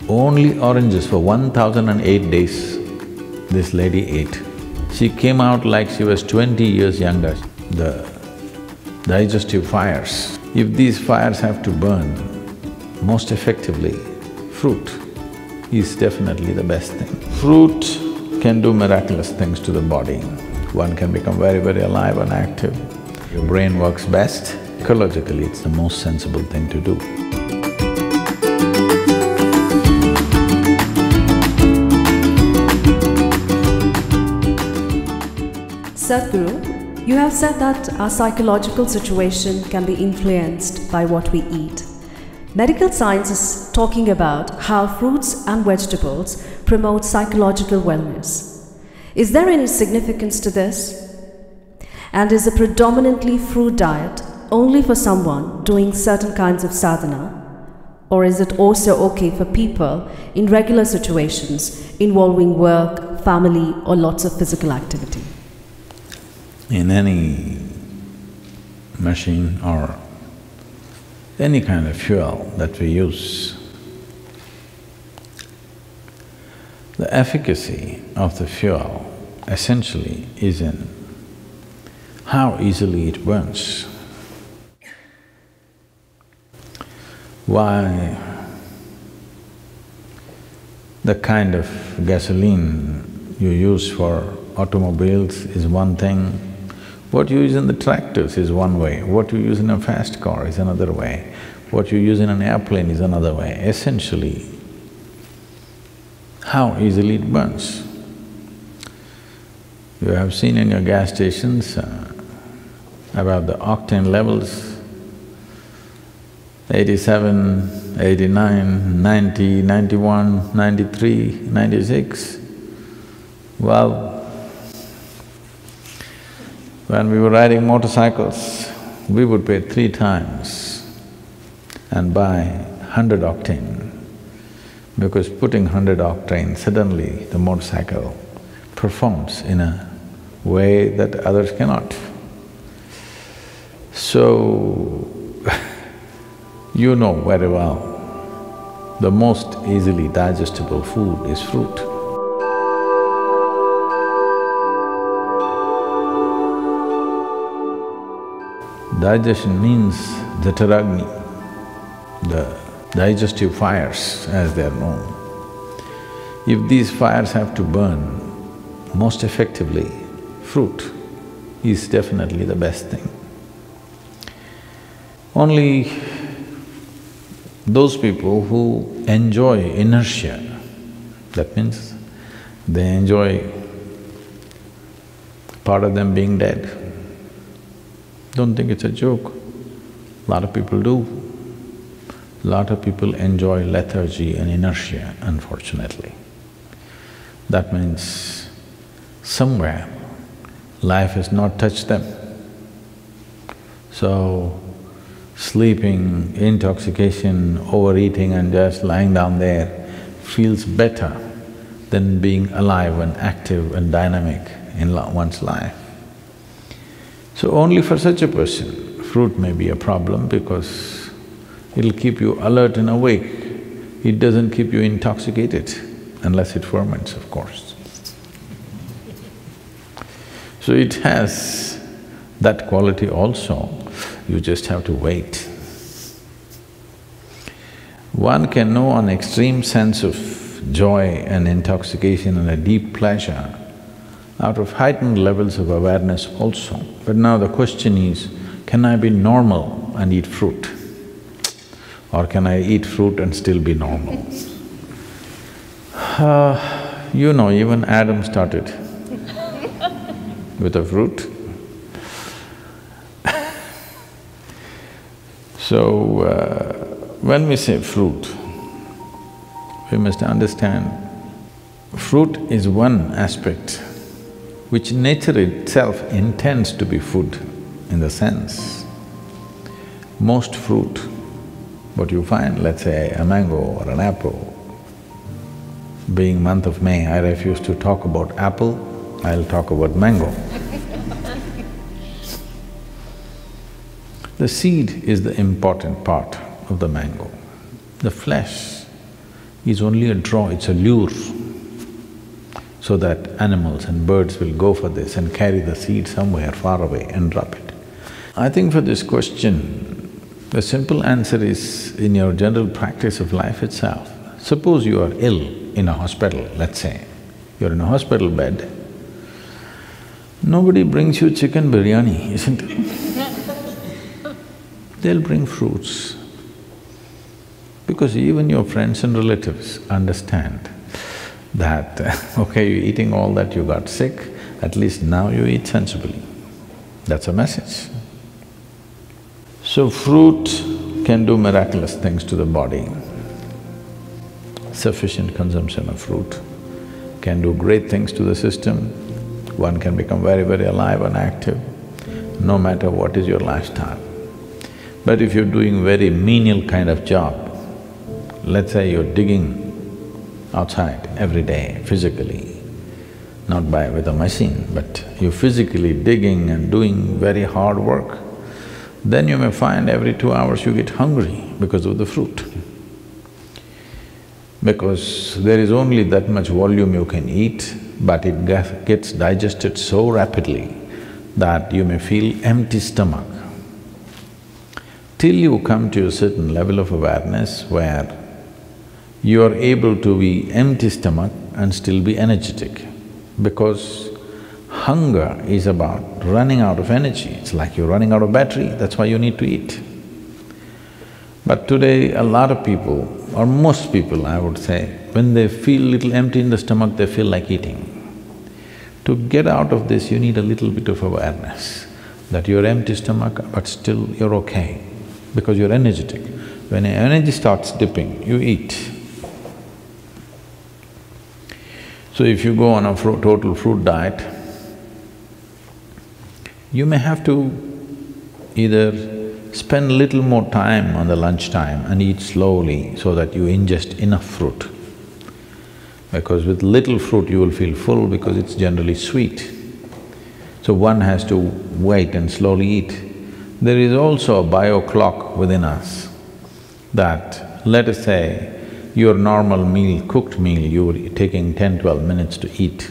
Only oranges for 1008 days this lady ate. She came out like she was 20 years younger. The digestive fires, if these fires have to burn, most effectively, fruit is definitely the best thing. Fruit can do miraculous things to the body. One can become very, very alive and active. Your brain works best. Ecologically, it's the most sensible thing to do. Sadhguru, you have said that our psychological situation can be influenced by what we eat. Medical science is talking about how fruits and vegetables promote psychological wellness. Is there any significance to this? And is a predominantly fruit diet only for someone doing certain kinds of sadhana? Or is it also okay for people in regular situations involving work, family, or lots of physical activity? In any machine or any kind of fuel that we use, the efficacy of the fuel essentially is in how easily it burns. Why the kind of gasoline you use for automobiles is one thing, what you use in the tractors is one way, what you use in a fast car is another way, what you use in an airplane is another way. Essentially, how easily it burns. You have seen in your gas stations about the octane levels, 87, 89, 90, 91, 93, 96. Well, when we were riding motorcycles, we would pay 3 times and buy 100 octane, because putting 100 octane, suddenly the motorcycle performs in a way that others cannot. So, you know very well, the most easily digestible food is fruit. Digestion means the Taragni, the digestive fires as they are known. If these fires have to burn, most effectively, fruit is definitely the best thing. Only those people who enjoy inertia, that means they enjoy part of them being dead. Don't think it's a joke. A lot of people do. A lot of people enjoy lethargy and inertia, unfortunately. That means somewhere life has not touched them. So, sleeping, intoxication, overeating and just lying down there feels better than being alive and active and dynamic in one's life. So only for such a person, fruit may be a problem because it'll keep you alert and awake. It doesn't keep you intoxicated, unless it ferments, of course. So it has that quality also, you just have to wait. One can know an extreme sense of joy and intoxication and a deep pleasure out of heightened levels of awareness also. But now the question is, can I be normal and eat fruit? Or can I eat fruit and still be normal? You know, even Adam started with a fruit. So, when we say fruit, we must understand fruit is one aspect which nature itself intends to be food, in the sense, most fruit, what you find, let's say a mango or an apple, being month of May, I refuse to talk about apple, I'll talk about mango. The seed is the important part of the mango. The flesh is only a draw, it's a lure, so that animals and birds will go for this and carry the seed somewhere far away and drop it. I think for this question, the simple answer is in your general practice of life itself. Suppose you are ill in a hospital, let's say, you're in a hospital bed, nobody brings you chicken biryani, isn't it? They'll bring fruits. Because even your friends and relatives understand that, okay, you're eating all that, you got sick, at least now you eat sensibly. That's a message. So fruit can do miraculous things to the body. Sufficient consumption of fruit can do great things to the system. One can become very, very alive and active, no matter what is your lifestyle. But if you're doing very menial kind of job, let's say you're digging outside every day physically, not with a machine, but you're physically digging and doing very hard work, then you may find every 2 hours you get hungry because of the fruit. Because there is only that much volume you can eat, but it gets digested so rapidly that you may feel empty stomach. Till you come to a certain level of awareness where you are able to be empty stomach and still be energetic, because hunger is about running out of energy. It's like you're running out of battery, that's why you need to eat. But today, a lot of people, or most people I would say, when they feel little empty in the stomach, they feel like eating. To get out of this, you need a little bit of awareness that you're empty stomach, but still you're okay, because you're energetic. When your energy starts dipping, you eat. So if you go on a total fruit diet, you may have to either spend little more time on the lunchtime and eat slowly so that you ingest enough fruit. Because with little fruit you will feel full because it's generally sweet. So one has to wait and slowly eat. There is also a bio clock within us that, let us say, your normal meal, cooked meal, you're taking 10–12 minutes to eat.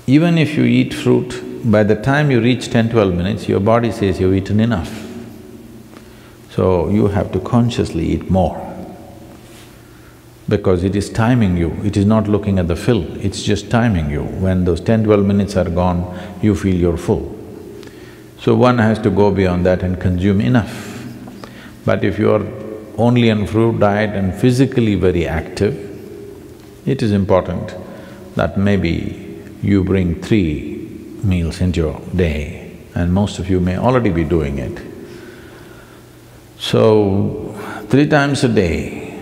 Even if you eat fruit, by the time you reach 10–12 minutes, your body says you've eaten enough. So you have to consciously eat more, because it is timing you, it is not looking at the fill, it's just timing you. When those 10–12 minutes are gone, you feel you're full. So one has to go beyond that and consume enough. But if you're only on fruit diet and physically very active, it is important that maybe you bring 3 meals into your day, and most of you may already be doing it. So, 3 times a day,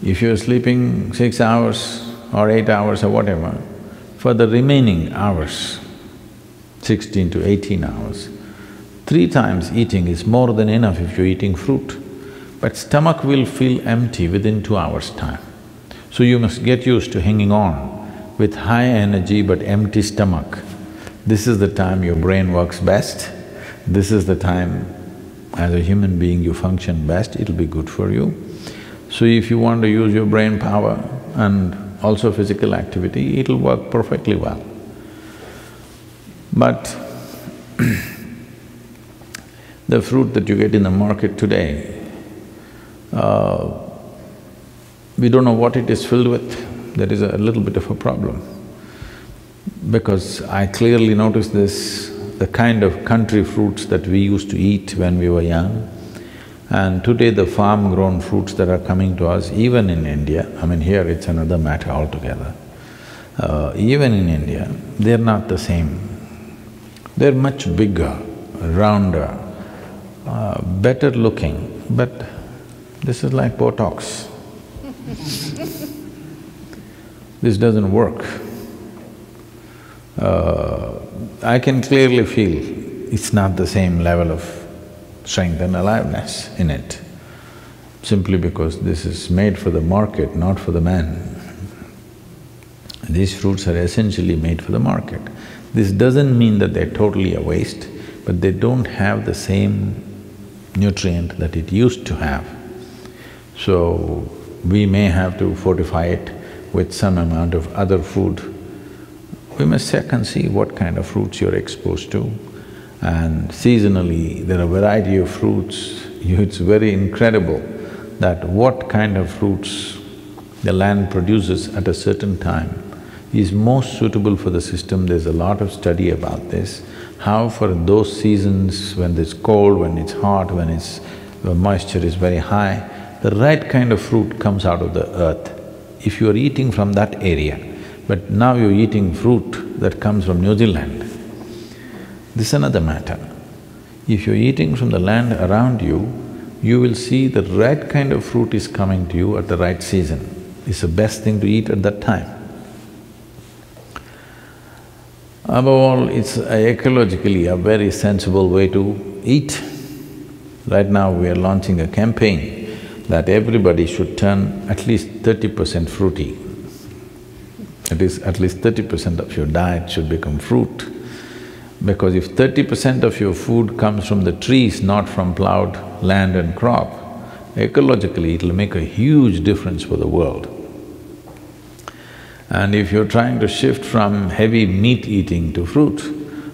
if you're sleeping 6 hours or 8 hours or whatever, for the remaining hours, 16 to 18 hours, 3 times eating is more than enough if you're eating fruit. But stomach will feel empty within 2 hours' time. So you must get used to hanging on with high energy but empty stomach. This is the time your brain works best, this is the time as a human being you function best, it'll be good for you. So if you want to use your brain power and also physical activity, it'll work perfectly well. But the fruit that you get in the market today, we don't know what it is filled with. There is a little bit of a problem. Because I clearly noticed this, the kind of country fruits that we used to eat when we were young, and today the farm-grown fruits that are coming to us, even in India, I mean here it's another matter altogether, even in India, they're not the same. They're much bigger, rounder, better looking, but this is like Botox. This doesn't work. I can clearly feel it's not the same level of strength and aliveness in it, simply because this is made for the market, not for the man. These fruits are essentially made for the market. This doesn't mean that they're totally a waste, but they don't have the same nutrient that it used to have. So, we may have to fortify it with some amount of other food. We must check and see what kind of fruits you're exposed to. And seasonally, there are a variety of fruits. It's very incredible that what kind of fruits the land produces at a certain time is most suitable for the system. There's a lot of study about this, how for those seasons when it's cold, when it's hot, when the moisture is very high, the right kind of fruit comes out of the earth. If you're eating from that area, but now you're eating fruit that comes from New Zealand, this is another matter. If you're eating from the land around you, you will see the right kind of fruit is coming to you at the right season. It's the best thing to eat at that time. Above all, it's ecologically a very sensible way to eat. Right now we are launching a campaign that everybody should turn at least 30% fruity. It is at least 30% of your diet should become fruit. Because if 30% of your food comes from the trees, not from plowed land and crop, ecologically it'll make a huge difference for the world. And if you're trying to shift from heavy meat eating to fruit,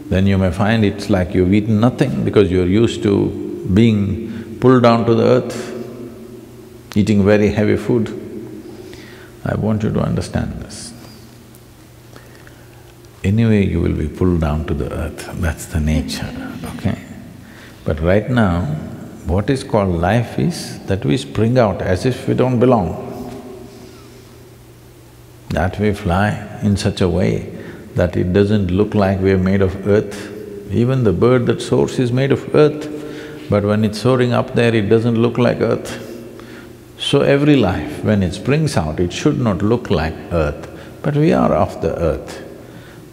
then you may find it's like you've eaten nothing because you're used to being pulled down to the earth, eating very heavy food. I want you to understand this. Anyway, you will be pulled down to the earth, that's the nature, okay? But right now, what is called life is that we spring out as if we don't belong. That we fly in such a way that it doesn't look like we're made of earth. Even the bird that soars is made of earth, but when it's soaring up there, it doesn't look like earth. So every life, when it springs out, it should not look like earth, but we are of the earth.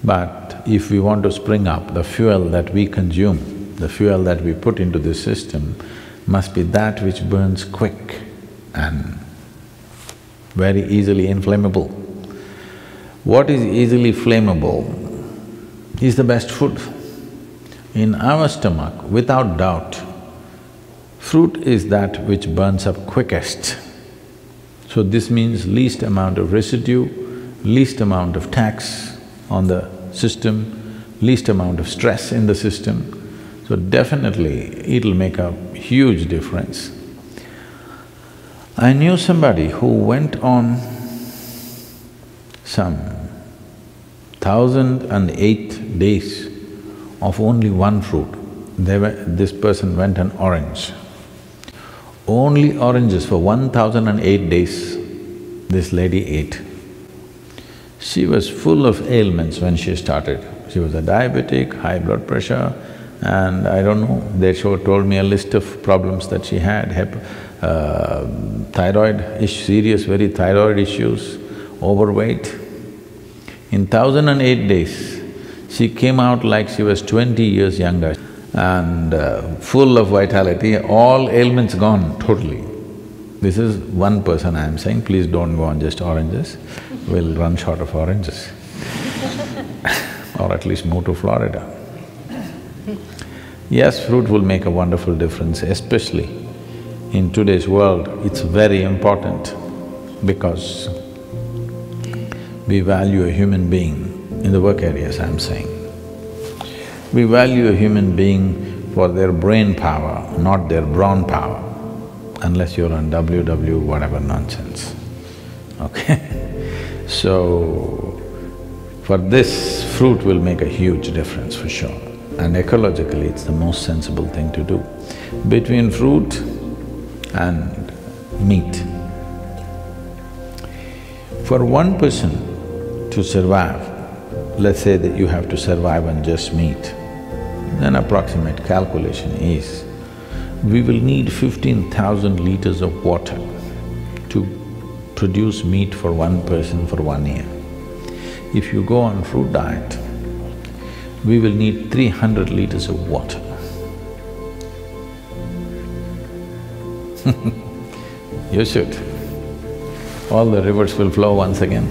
But if we want to spring up, the fuel that we consume, the fuel that we put into this system must be that which burns quick and very easily inflammable. What is easily flammable is the best food. In our stomach, without doubt, fruit is that which burns up quickest. So this means least amount of residue, least amount of tax on the system, least amount of stress in the system. So definitely it'll make a huge difference. I knew somebody who went on some 1,008 days of only one fruit. This person went on orange. Only oranges for 1,008 days this lady ate. She was full of ailments when she started. She was a diabetic, high blood pressure, and I don't know, they told me a list of problems that she had, serious very thyroid issues, overweight. In 1,008 days, she came out like she was 20 years younger and full of vitality, all ailments gone totally. This is one person I am saying, please don't go on just oranges, we'll run short of oranges or at least move to Florida. Yes, fruit will make a wonderful difference, especially in today's world, it's very important because we value a human being, in the work areas I'm saying. We value a human being for their brain power, not their brawn power, unless you're on WW whatever nonsense, okay? So, for this, fruit will make a huge difference for sure. And ecologically, it's the most sensible thing to do. Between fruit and meat, for one person to survive, let's say that you have to survive on just meat, then approximate calculation is, we will need 15,000 liters of water to produce meat for one person for 1 year. If you go on fruit diet, we will need 300 liters of water. You should. All the rivers will flow once again.